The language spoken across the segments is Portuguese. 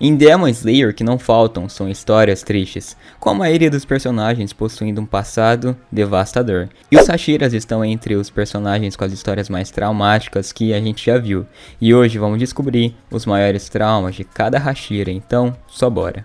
Em Demon Slayer, que não faltam são histórias tristes, com a maioria dos personagens possuindo um passado devastador. E os Hashiras estão entre os personagens com as histórias mais traumáticas que a gente já viu. E hoje vamos descobrir os maiores traumas de cada Hashira, então só bora.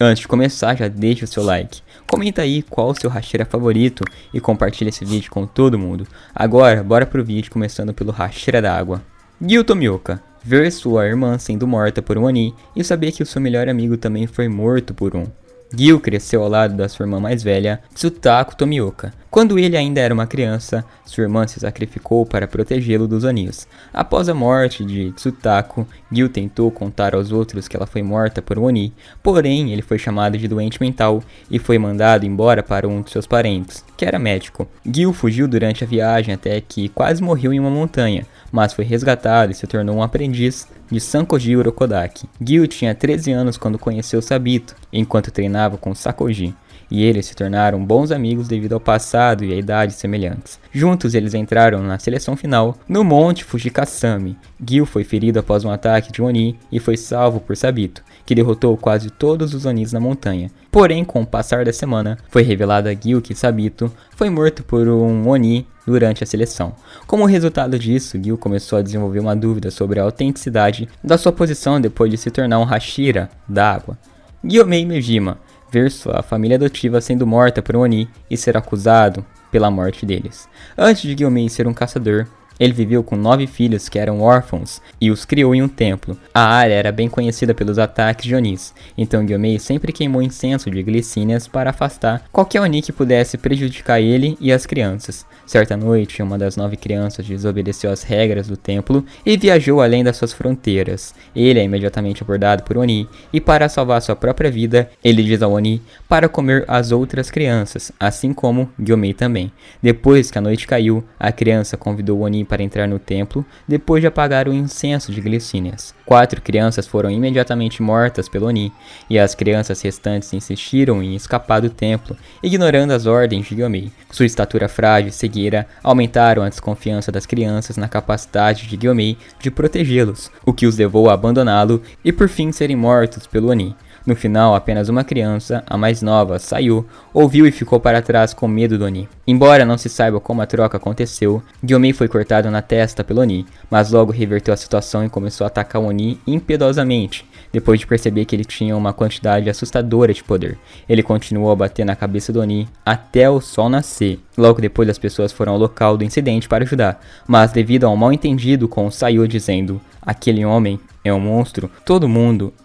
Antes de começar, já deixa o seu like, comenta aí qual o seu Hashira favorito e compartilha esse vídeo com todo mundo. Agora, bora pro vídeo começando pelo Hashira da água. Gyu Tomioka. Ver sua irmã sendo morta por um Oni e saber que o seu melhor amigo também foi morto por um. Gyu cresceu ao lado da sua irmã mais velha, Tsutako Tomioka. Quando ele ainda era uma criança, sua irmã se sacrificou para protegê-lo dos Onis. Após a morte de Tsutako, Gyu tentou contar aos outros que ela foi morta por um Oni, porém ele foi chamado de doente mental e foi mandado embora para um de seus parentes, que era médico. Gyu fugiu durante a viagem até que quase morreu em uma montanha, mas foi resgatado e se tornou um aprendiz de Sankoji Urokodaki. Gyu tinha 13 anos quando conheceu Sabito, enquanto treinava com Sakoji, e eles se tornaram bons amigos devido ao passado e à idade semelhantes. Juntos eles entraram na seleção final no Monte Fujikasami. Gyu foi ferido após um ataque de Oni e foi salvo por Sabito, que derrotou quase todos os Onis na montanha. Porém, com o passar da semana, foi revelado a Gyu que Sabito foi morto por um Oni durante a seleção. Como resultado disso, Gyu começou a desenvolver uma dúvida sobre a autenticidade da sua posição depois de se tornar um Hashira da água. Gyomei Mejima. Ver sua família adotiva sendo morta por um Oni e ser acusado pela morte deles. Antes de Gyomei ser um caçador, ele viveu com 9 filhos que eram órfãos e os criou em um templo. A área era bem conhecida pelos ataques de Onis, então Gyomei sempre queimou incenso de glicínias para afastar qualquer Oni que pudesse prejudicar ele e as crianças. Certa noite, uma das 9 crianças desobedeceu as regras do templo e viajou além das suas fronteiras. Ele é imediatamente abordado por Oni e, para salvar sua própria vida, ele diz ao Oni para comer as outras crianças, assim como Gyomei também. Depois que a noite caiu, a criança convidou o Oni para entrar no templo, depois de apagar o incenso de glicínias. 4 crianças foram imediatamente mortas pelo Oni, e as crianças restantes insistiram em escapar do templo, ignorando as ordens de Gyomei. Sua estatura frágil e cegueira aumentaram a desconfiança das crianças na capacidade de Gyomei de protegê-los, o que os levou a abandoná-lo e por fim serem mortos pelo Oni. No final, apenas uma criança, a mais nova, saiu, ouviu e ficou para trás com medo do Oni. Embora não se saiba como a troca aconteceu, Gyomei foi cortado na testa pelo Oni, mas logo reverteu a situação e começou a atacar o Oni impiedosamente, depois de perceber que ele tinha uma quantidade assustadora de poder. Ele continuou a bater na cabeça do Oni até o sol nascer. Logo depois as pessoas foram ao local do incidente para ajudar, mas devido a um mal entendido com Sayu dizendo "aquele homem é um monstro,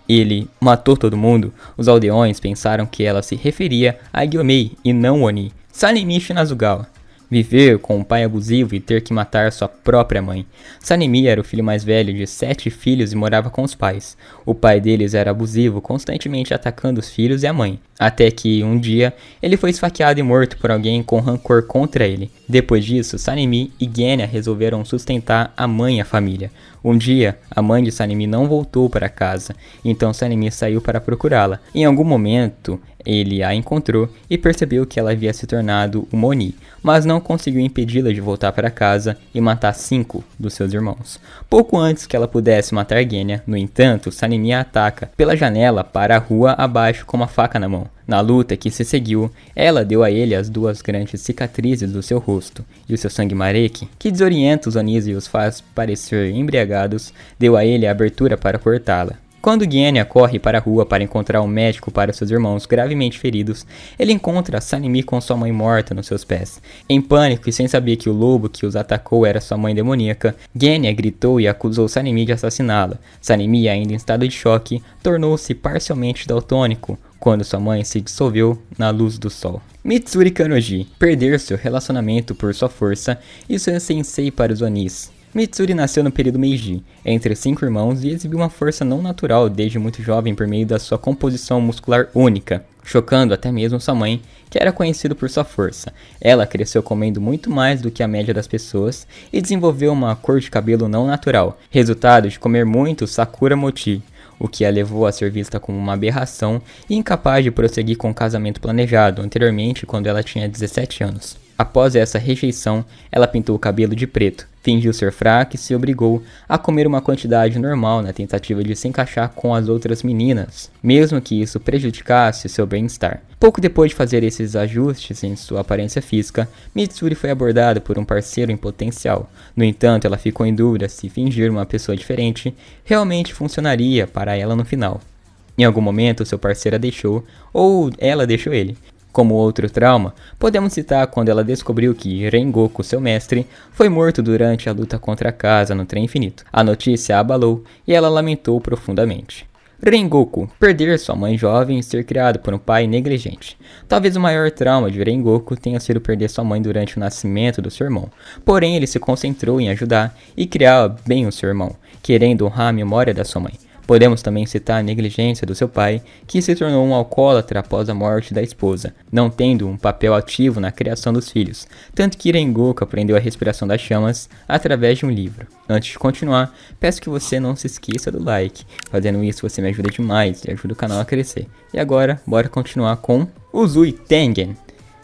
ele matou todo mundo", os aldeões pensaram que ela se referia a Gyomei e não Oni. Sanemi Shinazugawa. Viver com um pai abusivo e ter que matar sua própria mãe. Sanemi era o filho mais velho de 7 filhos e morava com os pais. O pai deles era abusivo, constantemente atacando os filhos e a mãe. Até que, um dia, ele foi esfaqueado e morto por alguém com rancor contra ele. Depois disso, Sanemi e Genya resolveram sustentar a mãe e a família. Um dia, a mãe de Sanemi não voltou para casa, então Sanemi saiu para procurá-la. Em algum momento, ele a encontrou e percebeu que ela havia se tornado uma Oni, mas não conseguiu impedi-la de voltar para casa e matar 5 dos seus irmãos. Pouco antes que ela pudesse matar Genya, no entanto, Sanemi a ataca pela janela para a rua abaixo com uma faca na mão. Na luta que se seguiu, ela deu a ele as 2 grandes cicatrizes do seu rosto, e o seu sangue mareque, que desorienta os Onis e os faz parecer embriagados, deu a ele a abertura para cortá-la. Quando Genya corre para a rua para encontrar um médico para seus irmãos gravemente feridos, ele encontra Sanemi com sua mãe morta nos seus pés. Em pânico e sem saber que o lobo que os atacou era sua mãe demoníaca, Genya gritou e acusou Sanemi de assassiná-la. Sanemi, ainda em estado de choque, tornou-se parcialmente daltônico quando sua mãe se dissolveu na luz do sol. Mitsuri Kanoji. Perder seu relacionamento por sua força e seu sensei para os Onis. Mitsuri nasceu no período Meiji, entre 5 irmãos, e exibiu uma força não natural desde muito jovem por meio da sua composição muscular única, chocando até mesmo sua mãe, que era conhecida por sua força. Ela cresceu comendo muito mais do que a média das pessoas e desenvolveu uma cor de cabelo não natural, resultado de comer muito Sakura Mochi, o que a levou a ser vista como uma aberração e incapaz de prosseguir com o casamento planejado anteriormente quando ela tinha 17 anos. Após essa rejeição, ela pintou o cabelo de preto, fingiu ser fraca e se obrigou a comer uma quantidade normal na tentativa de se encaixar com as outras meninas, mesmo que isso prejudicasse seu bem-estar. Pouco depois de fazer esses ajustes em sua aparência física, Mitsuri foi abordada por um parceiro em potencial. No entanto, ela ficou em dúvida se fingir uma pessoa diferente realmente funcionaria para ela no final. Em algum momento, seu parceiro a deixou, ou ela deixou ele. Como outro trauma, podemos citar quando ela descobriu que Rengoku, seu mestre, foi morto durante a luta contra a casa no Trem Infinito. A notícia a abalou e ela lamentou profundamente. Rengoku, perder sua mãe jovem e ser criado por um pai negligente. Talvez o maior trauma de Rengoku tenha sido perder sua mãe durante o nascimento do seu irmão. Porém, ele se concentrou em ajudar e criar bem o seu irmão, querendo honrar a memória da sua mãe. Podemos também citar a negligência do seu pai, que se tornou um alcoólatra após a morte da esposa, não tendo um papel ativo na criação dos filhos, tanto que Rengoku aprendeu a respiração das chamas através de um livro. Antes de continuar, peço que você não se esqueça do like, fazendo isso você me ajuda demais e ajuda o canal a crescer. E agora, bora continuar com Uzui Tengen.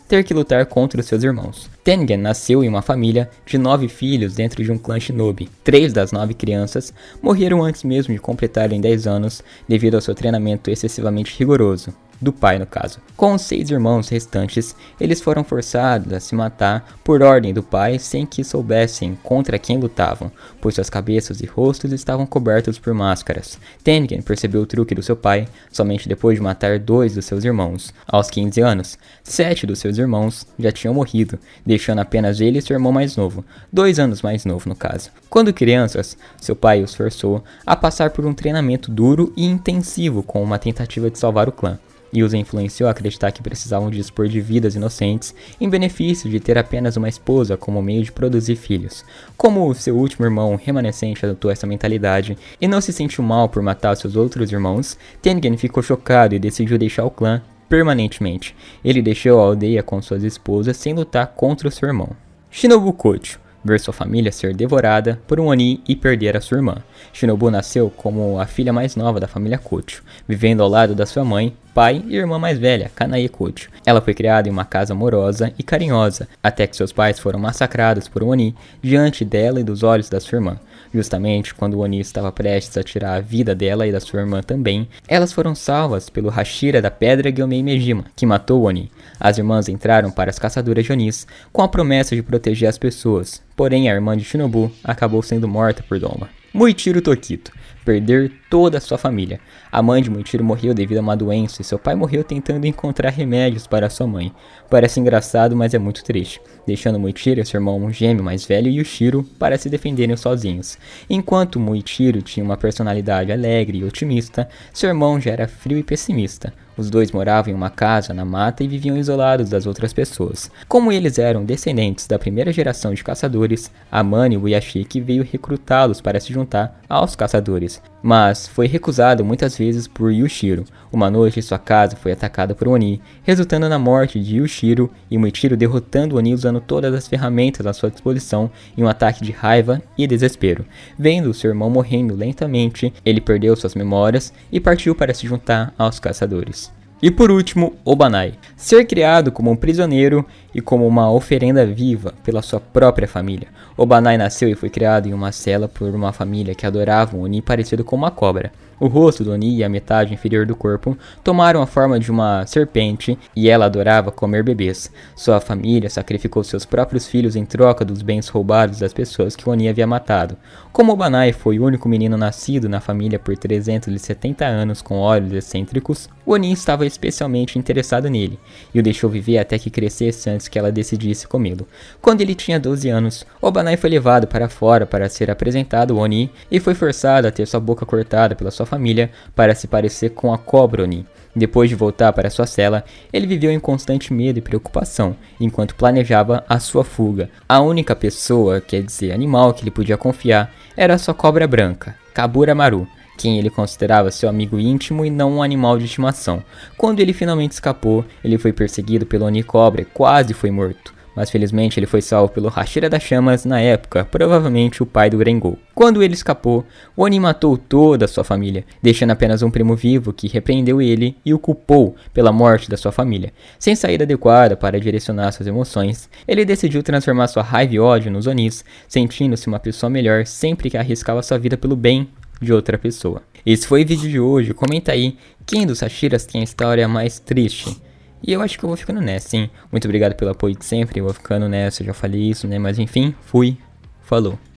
Ter que lutar contra os seus irmãos. Tengen nasceu em uma família de 9 filhos dentro de um clã shinobi. 3 das 9 crianças morreram antes mesmo de completarem 10 anos devido ao seu treinamento excessivamente rigoroso. Do pai, no caso. Com os 6 irmãos restantes, eles foram forçados a se matar por ordem do pai sem que soubessem contra quem lutavam, pois suas cabeças e rostos estavam cobertos por máscaras. Tengen percebeu o truque do seu pai somente depois de matar 2 dos seus irmãos. Aos 15 anos, 7 dos seus irmãos já tinham morrido, deixando apenas ele e seu irmão mais novo, 2 anos mais novo no caso. Quando crianças, seu pai os forçou a passar por um treinamento duro e intensivo com uma tentativa de salvar o clã, e os influenciou a acreditar que precisavam dispor de vidas inocentes em benefício de ter apenas uma esposa como meio de produzir filhos. Como seu último irmão remanescente adotou essa mentalidade e não se sentiu mal por matar seus outros irmãos, Tengen ficou chocado e decidiu deixar o clã permanentemente. Ele deixou a aldeia com suas esposas sem lutar contra o seu irmão. Shinobu Kocho. Ver sua família ser devorada por um Oni e perder a sua irmã. Shinobu nasceu como a filha mais nova da família Kocho, vivendo ao lado da sua mãe, pai e irmã mais velha, Kanae Kocho. Ela foi criada em uma casa amorosa e carinhosa, até que seus pais foram massacrados por um Oni diante dela e dos olhos da sua irmã. Justamente quando o Oni estava prestes a tirar a vida dela e da sua irmã também, elas foram salvas pelo Hashira da Pedra Gyomei Mejima, que matou o Oni. As irmãs entraram para as caçadoras de Onis com a promessa de proteger as pessoas, porém a irmã de Shinobu acabou sendo morta por Doma. Muichiro Tokito. Perder toda a sua família. A mãe de Muichiro morreu devido a uma doença e seu pai morreu tentando encontrar remédios para sua mãe. Parece engraçado, mas é muito triste, deixando Muichiro e seu irmão gêmeo mais velho Yushiro para se defenderem sozinhos. Enquanto Muichiro tinha uma personalidade alegre e otimista, seu irmão já era frio e pessimista. Os dois moravam em uma casa na mata e viviam isolados das outras pessoas. Como eles eram descendentes da primeira geração de caçadores, Amane Uyashiki veio recrutá-los para se juntar aos caçadores, mas foi recusado muitas vezes por Yushiro. Uma noite sua casa foi atacada por Oni, resultando na morte de Yushiro e Muichiro derrotando Oni usando todas as ferramentas à sua disposição em um ataque de raiva e desespero. Vendo seu irmão morrendo lentamente, ele perdeu suas memórias e partiu para se juntar aos caçadores. E por último, Obanai. Ser criado como um prisioneiro e como uma oferenda viva pela sua própria família. Obanai nasceu e foi criado em uma cela por uma família que adorava um Oni parecido com uma cobra. O rosto do Oni e a metade inferior do corpo tomaram a forma de uma serpente e ela adorava comer bebês. Sua família sacrificou seus próprios filhos em troca dos bens roubados das pessoas que o Oni havia matado. Como Obanai foi o único menino nascido na família por 370 anos com olhos excêntricos, o Oni estava especialmente interessado nele e o deixou viver até que crescesse antes que ela decidisse comê-lo. Quando ele tinha 12 anos, Obanai foi levado para fora para ser apresentado ao Oni e foi forçado a ter sua boca cortada pela sua família para se parecer com a cobra Oni. Depois de voltar para sua cela, ele viveu em constante medo e preocupação, enquanto planejava a sua fuga. A única pessoa, quer dizer animal, que ele podia confiar era a sua cobra branca, Kabura Maru, quem ele considerava seu amigo íntimo e não um animal de estimação. Quando ele finalmente escapou, ele foi perseguido pelo Oni Cobra e quase foi morto. mas felizmente ele foi salvo pelo Hashira das Chamas na época, provavelmente o pai do Grengol. Quando ele escapou, o Oni matou toda a sua família, deixando apenas um primo vivo que repreendeu ele e o culpou pela morte da sua família. Sem saída adequada para direcionar suas emoções, ele decidiu transformar sua raiva e ódio nos Onis, sentindo-se uma pessoa melhor sempre que arriscava sua vida pelo bem de outra pessoa. Esse foi o vídeo de hoje, comenta aí quem dos Hashiras tem a história mais triste. E eu acho que eu vou ficando nessa, hein? Muito obrigado pelo apoio de sempre, eu vou ficando nessa, eu já falei isso, né? Mas enfim, fui, falou.